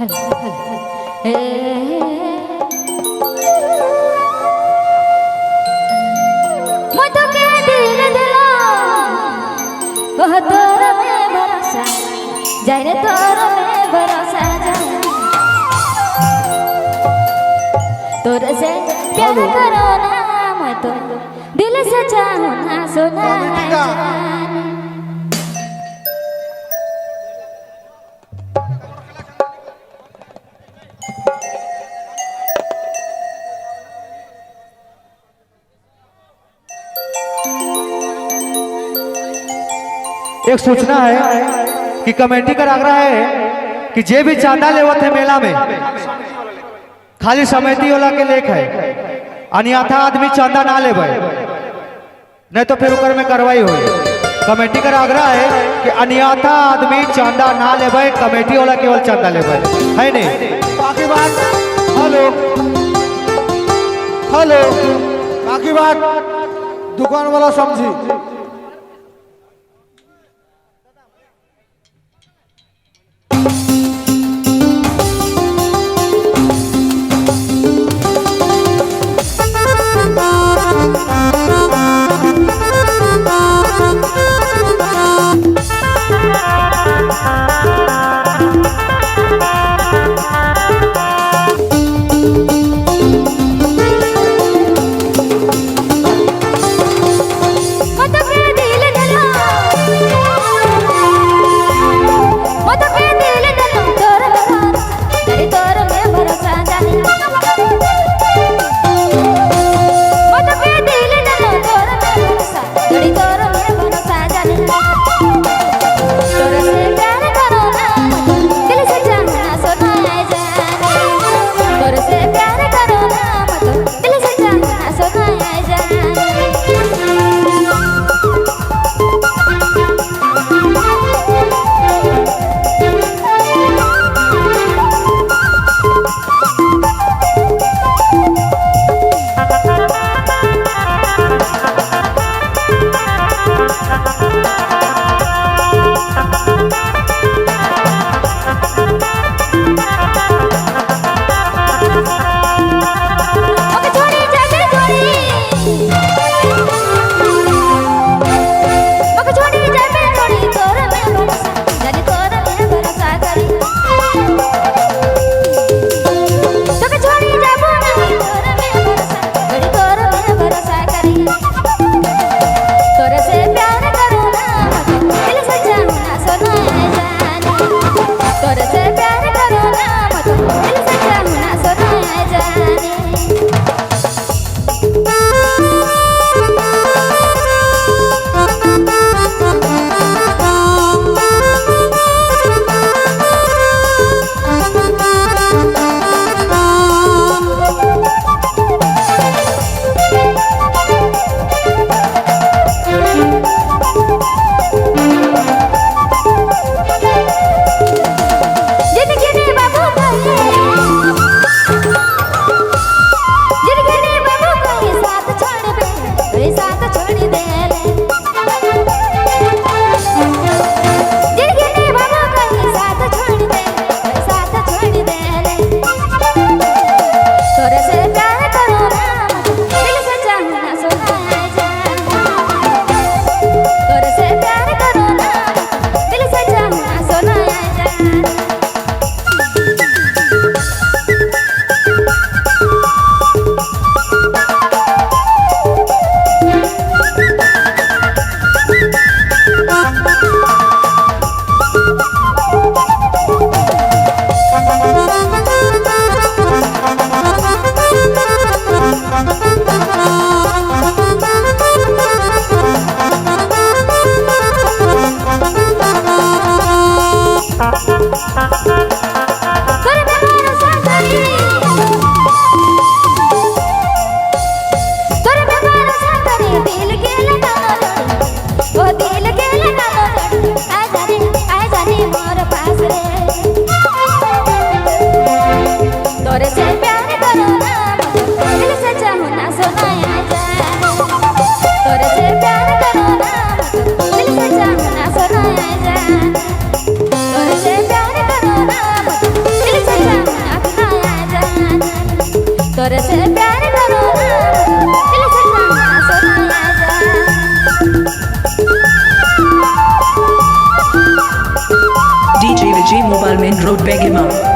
जाने तोर में भरोसा तोर से प्यार करो ना मैं तो दिल से चाहूँ ना सुना एक सूचना है कि कमेटी का आग्रह है कि जे भी चांदा लेवत है मेला में खाली समिति वाला के लेख है, अन्यथा आदमी चांदा ना ले नहीं तो फिर ऊपर में कार्रवाई होगी। कमेटी का आग्रह है कि अन्यथा आदमी चांदा ना ले, कमेटी वाला केवल चांदा ले है नहीं। बाकी बात हेलो हेलो बाकी बात दुकान वाला समझी। मत तोरे से प्यार करो ना दिल से चाहा सोना आजा DJ Vijay Mobile Main Road Begima.